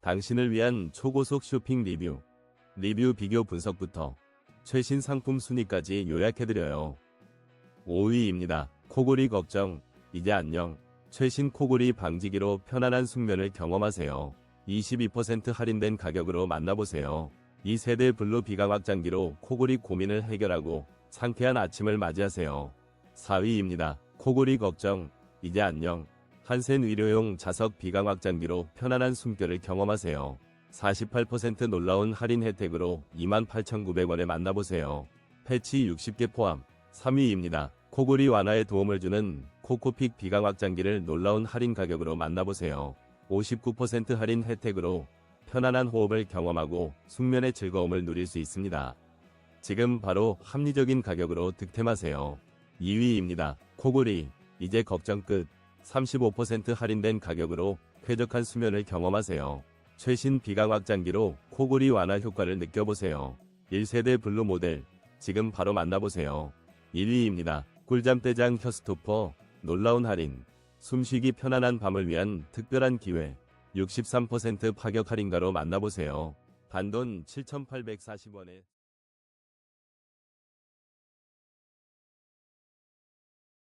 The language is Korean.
당신을 위한 초고속 쇼핑 리뷰 비교 분석부터 최신 상품 순위까지 요약해드려요. 5위입니다. 코골이 걱정, 이제 안녕. 최신 코골이 방지기로 편안한 숙면을 경험하세요. 22% 할인된 가격으로 만나보세요. 2세대 블루 비강 확장기로 코골이 고민을 해결하고 상쾌한 아침을 맞이하세요. 4위입니다. 코골이 걱정, 이제 안녕. 한센 의료용 자석 비강 확장기로 편안한 숨결을 경험하세요. 48% 놀라운 할인 혜택으로 28,900원에 만나보세요. 패치 60개 포함. 3위입니다. 코골이 완화에 도움을 주는 코코픽 비강 확장기를 놀라운 할인 가격으로 만나보세요. 59% 할인 혜택으로 편안한 호흡을 경험하고 숙면의 즐거움을 누릴 수 있습니다. 지금 바로 합리적인 가격으로 득템하세요. 2위입니다. 코골이, 이제 걱정 끝. 35% 할인된 가격으로 쾌적한 수면을 경험하세요. 최신 비강 확장기로 코골이 완화 효과를 느껴보세요. 1세대 블루 모델, 지금 바로 만나보세요. 1위입니다. 꿀잠대장 혀스토퍼, 놀라운 할인. 숨쉬기 편안한 밤을 위한 특별한 기회. 63% 파격 할인가로 만나보세요. 단돈 7,840원에